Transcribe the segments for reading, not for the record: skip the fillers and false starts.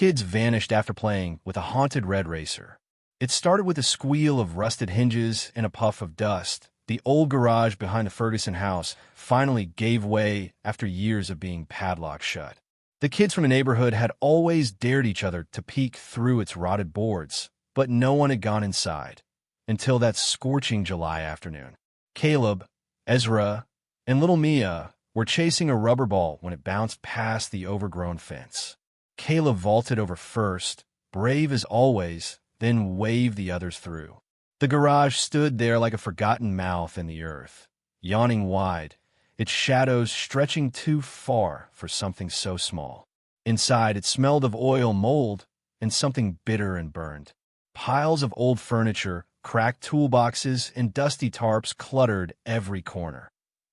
kids vanished after playing with a haunted red racer. It started with a squeal of rusted hinges and a puff of dust. The old garage behind the Ferguson house finally gave way after years of being padlocked shut. The kids from the neighborhood had always dared each other to peek through its rotted boards, but no one had gone inside until that scorching July afternoon. Caleb, Ezra, and little Mia were chasing a rubber ball when it bounced past the overgrown fence. Caleb vaulted over first, brave as always, then waved the others through. The garage stood there like a forgotten mouth in the earth, yawning wide, its shadows stretching too far for something so small. Inside, it smelled of oil, mold, and something bitter and burned. Piles of old furniture, cracked toolboxes, and dusty tarps cluttered every corner.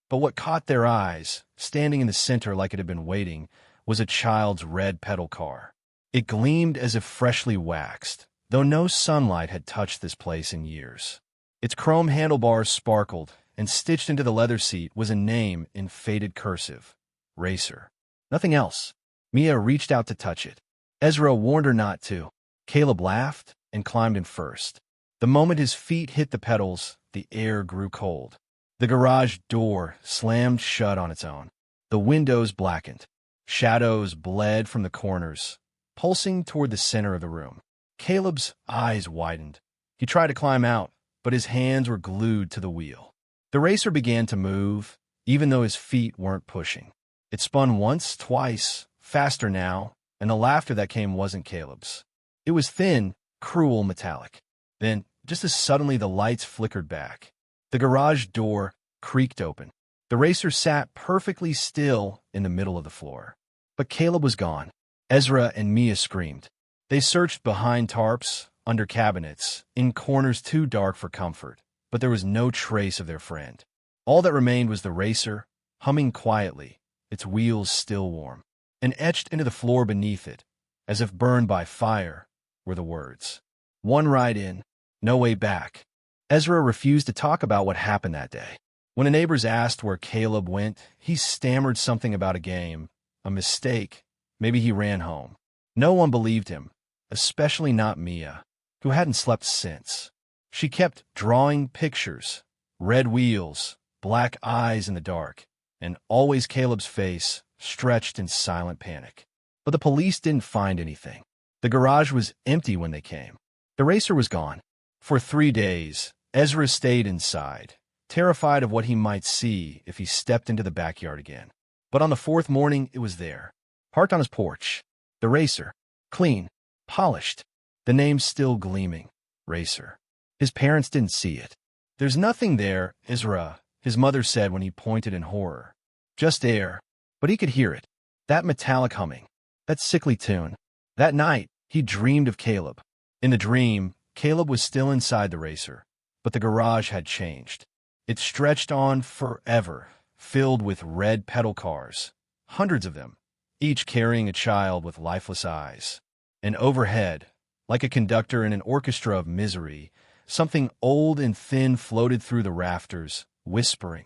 But what caught their eyes, standing in the center like it had been waiting, was a child's red pedal car. It gleamed as if freshly waxed, though no sunlight had touched this place in years. Its chrome handlebars sparkled, and stitched into the leather seat was a name in faded cursive: Racer. Nothing else. Mia reached out to touch it. Ezra warned her not to. Caleb laughed and climbed in first. The moment his feet hit the pedals, the air grew cold. The garage door slammed shut on its own. The windows blackened. Shadows bled from the corners, pulsing toward the center of the room. Caleb's eyes widened. He tried to climb out, but his hands were glued to the wheel. The racer began to move, even though his feet weren't pushing. It spun once, twice, faster now, and the laughter that came wasn't Caleb's. It was thin, cruel, metallic. Then, just as suddenly, the lights flickered back. The garage door creaked open. The racer sat perfectly still in the middle of the floor. But Caleb was gone. Ezra and Mia screamed. They searched behind tarps, under cabinets, in corners too dark for comfort, but there was no trace of their friend. All that remained was the racer, humming quietly, its wheels still warm. And etched into the floor beneath it, as if burned by fire, were the words: "One ride in, no way back." Ezra refused to talk about what happened that day. When the neighbors asked where Caleb went, he stammered something about a game, a mistake, maybe he ran home. No one believed him, especially not Mia, who hadn't slept since. She kept drawing pictures, red wheels, black eyes in the dark, and always Caleb's face stretched in silent panic. But the police didn't find anything. The garage was empty when they came. The racer was gone. For 3 days, Ezra stayed inside, terrified of what he might see if he stepped into the backyard again. But on the 4th morning, it was there, parked on his porch. The racer, clean, polished, the name still gleaming: Racer. His parents didn't see it. "There's nothing there, Ezra," his mother said when he pointed in horror. "Just air." But he could hear it, that metallic humming, that sickly tune. That night, he dreamed of Caleb. In the dream, Caleb was still inside the racer, but the garage had changed. It stretched on forever, filled with red pedal cars, hundreds of them, each carrying a child with lifeless eyes. And overhead, like a conductor in an orchestra of misery, something old and thin floated through the rafters, whispering,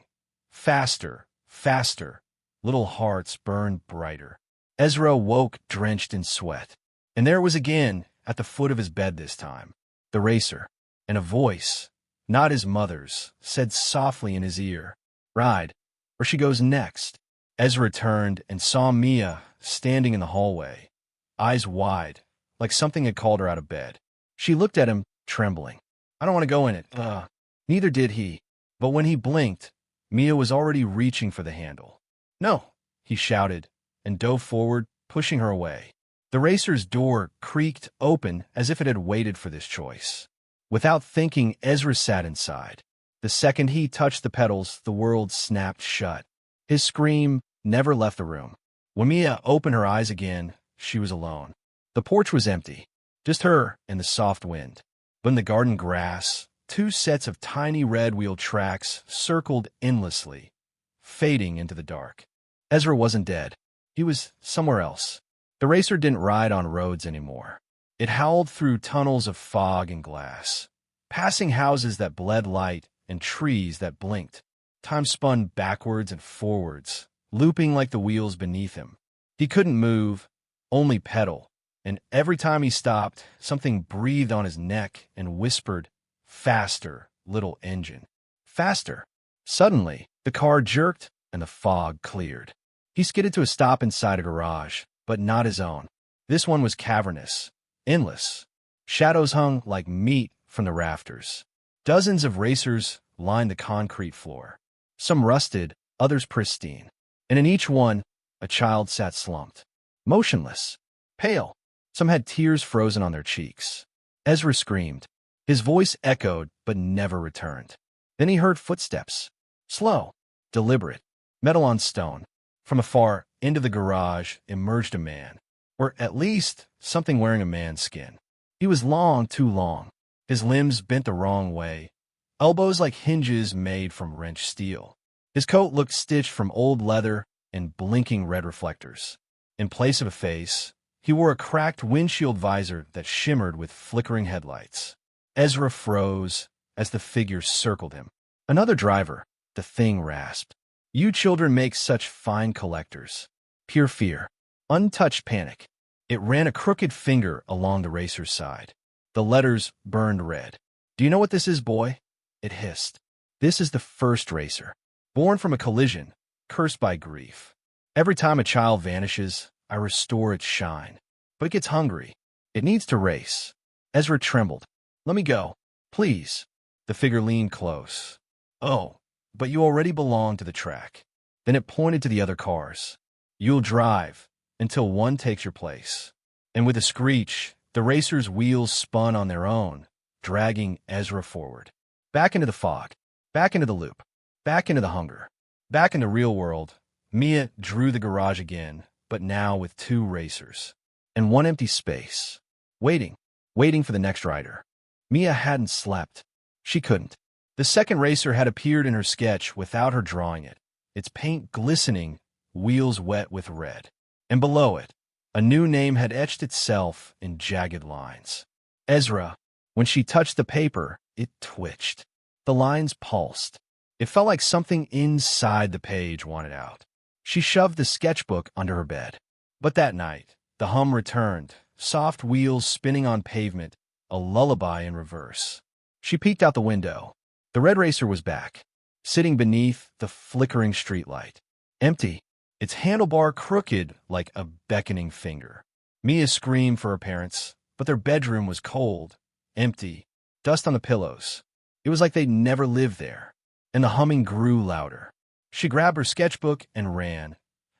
"Faster, faster." Little hearts burned brighter. Ezra woke drenched in sweat. And there it was again, at the foot of his bed this time, the racer, and a voice, not his mother's, said softly in his ear, "Ride, or she goes next." Ezra turned and saw Mia standing in the hallway, eyes wide, like something had called her out of bed. She looked at him, trembling. "I don't want to go in it." Neither did he. But when he blinked, Mia was already reaching for the handle. "No," he shouted, and dove forward, pushing her away. The racer's door creaked open as if it had waited for this choice. Without thinking, Ezra sat inside. The second he touched the pedals, the world snapped shut. His scream never left the room. When Mia opened her eyes again, she was alone. The porch was empty, just her and the soft wind. But in the garden grass, 2 sets of tiny red wheel tracks circled endlessly, fading into the dark. Ezra wasn't dead. He was somewhere else. The racer didn't ride on roads anymore. It howled through tunnels of fog and glass, passing houses that bled light and trees that blinked. Time spun backwards and forwards, looping like the wheels beneath him. He couldn't move, only pedal, and every time he stopped, something breathed on his neck and whispered, "Faster, little engine. Faster." Suddenly, the car jerked and the fog cleared. He skidded to a stop inside a garage, but not his own. This one was cavernous, endless. Shadows hung like meat from the rafters. Dozens of racers lined the concrete floor. Some rusted, others pristine. And in each one, a child sat slumped, motionless, pale. Some had tears frozen on their cheeks. Ezra screamed. His voice echoed but never returned. Then he heard footsteps. Slow, deliberate, metal on stone. From afar, into the garage, emerged a man. Or at least, something wearing a man's skin. He was long, too long. His limbs bent the wrong way. Elbows like hinges made from wrenched steel. His coat looked stitched from old leather and blinking red reflectors. In place of a face, he wore a cracked windshield visor that shimmered with flickering headlights. Ezra froze as the figure circled him. Another driver, the thing rasped. You children make such fine collectors. Pure fear. Untouched panic. It ran a crooked finger along the racer's side. The letters burned red. Do you know what this is, boy? It hissed. This is the first racer. Born from a collision, cursed by grief. Every time a child vanishes, I restore its shine. But it gets hungry. It needs to race. Ezra trembled. Let me go. Please. The figure leaned close. Oh, but you already belong to the track. Then it pointed to the other cars. You'll drive until one takes your place. And with a screech, the racer's wheels spun on their own, dragging Ezra forward. Back into the fog. Back into the loop. Back into the hunger. Back in the real world, Mia drew the garage again, but now with two racers. And one empty space. Waiting for the next rider. Mia hadn't slept. She couldn't. The second racer had appeared in her sketch without her drawing it, its paint glistening, wheels wet with red. And below it, a new name had etched itself in jagged lines. Ezra. When she touched the paper, it twitched. The lines pulsed. It felt like something inside the page wanted out. She shoved the sketchbook under her bed. But that night, the hum returned, soft wheels spinning on pavement, a lullaby in reverse. She peeked out the window. The red racer was back, sitting beneath the flickering streetlight. Empty, its handlebar crooked like a beckoning finger. Mia screamed for her parents, but their bedroom was cold, empty, dust on the pillows. It was like they'd never lived there. And the humming grew louder. She grabbed her sketchbook and ran.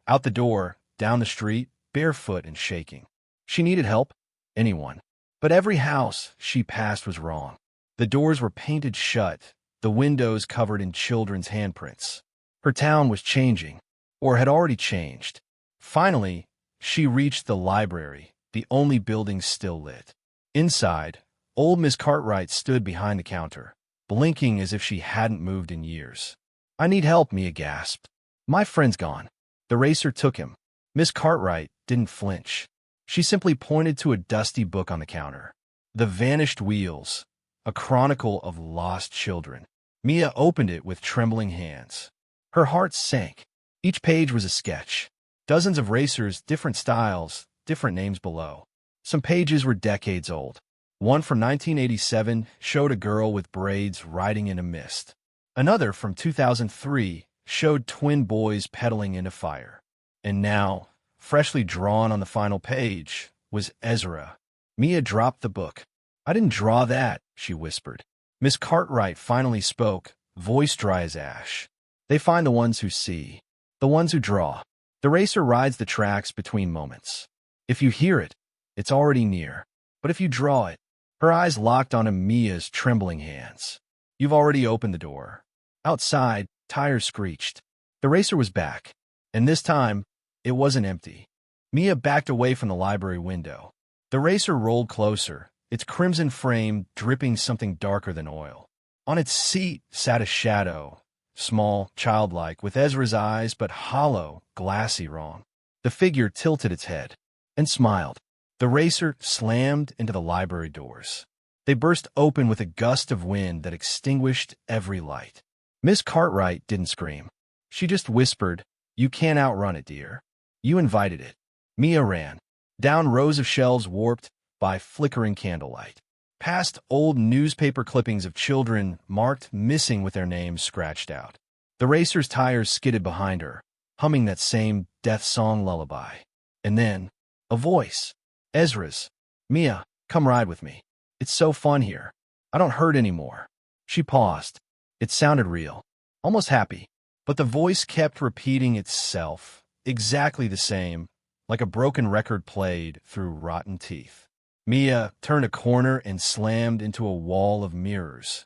Out the door, down the street, barefoot and shaking. She needed help. Anyone. But every house she passed was wrong. The doors were painted shut, the windows covered in children's handprints. Her town was changing, or had already changed. Finally, she reached the library, the only building still lit. Inside, old Miss Cartwright stood behind the counter, blinking as if she hadn't moved in years. I need help, Mia gasped. My friend's gone. The racer took him. Miss Cartwright didn't flinch. She simply pointed to a dusty book on the counter. The Vanished Wheels, a chronicle of lost children. Mia opened it with trembling hands. Her heart sank. Each page was a sketch. Dozens of racers, different styles, different names below. Some pages were decades old. One from 1987 showed a girl with braids riding in a mist. Another from 2003 showed twin boys pedaling into fire. And now, freshly drawn on the final page, was Ezra. Mia dropped the book. I didn't draw that, she whispered. Miss Cartwright finally spoke, voice dry as ash. They find the ones who see, the ones who draw. The racer rides the tracks between moments. If you hear it, it's already near. But if you draw it, her eyes locked onto Mia's trembling hands. You've already opened the door. Outside, tires screeched. The racer was back, and this time, it wasn't empty. Mia backed away from the library window. The racer rolled closer, its crimson frame dripping something darker than oil. On its seat sat a shadow, small, childlike, with Ezra's eyes but hollow, glassy wrong. The figure tilted its head and smiled. The racer slammed into the library doors. They burst open with a gust of wind that extinguished every light. Miss Cartwright didn't scream. She just whispered, "You can't outrun it, dear. You invited it." Mia ran. Down rows of shelves warped by flickering candlelight. Past old newspaper clippings of children marked missing with their names scratched out. The racer's tires skidded behind her, humming that same death song lullaby. And then, a voice. Ezra's. Mia, come ride with me. It's so fun here. I don't hurt anymore. She paused. It sounded real, almost happy. But the voice kept repeating itself, exactly the same, like a broken record played through rotten teeth. Mia turned a corner and slammed into a wall of mirrors.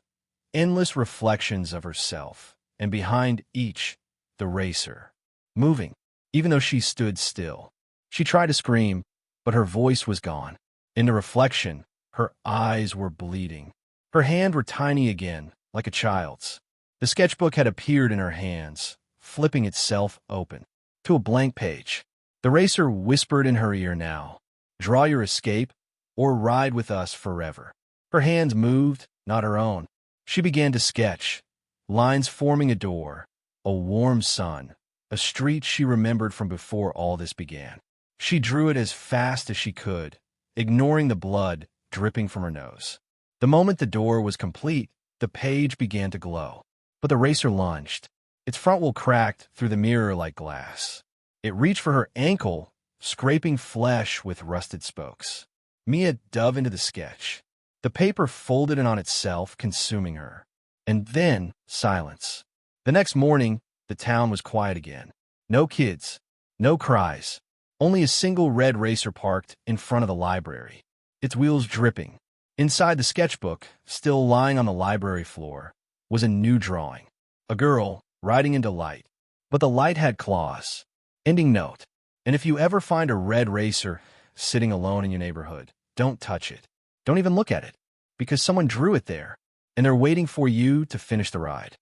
Endless reflections of herself, and behind each, the racer. Moving, even though she stood still. She tried to scream, but her voice was gone. In the reflection, her eyes were bleeding. Her hands were tiny again, like a child's. The sketchbook had appeared in her hands, flipping itself open to a blank page. The racer whispered in her ear now, "Draw your escape, or ride with us forever." Her hands moved, not her own. She began to sketch, lines forming a door, a warm sun, a street she remembered from before all this began. She drew it as fast as she could, ignoring the blood dripping from her nose. The moment the door was complete, the page began to glow. But the racer lunged. Its front wheel cracked through the mirror like glass. It reached for her ankle, scraping flesh with rusted spokes. Mia dove into the sketch. The paper folded in on itself, consuming her. And then, silence. The next morning, the town was quiet again. No kids, no cries. Only a single red racer parked in front of the library, its wheels dripping. Inside the sketchbook, still lying on the library floor, was a new drawing. A girl riding into light. But the light had claws. Ending note. And if you ever find a red racer sitting alone in your neighborhood, don't touch it. Don't even look at it. Because someone drew it there, and they're waiting for you to finish the ride.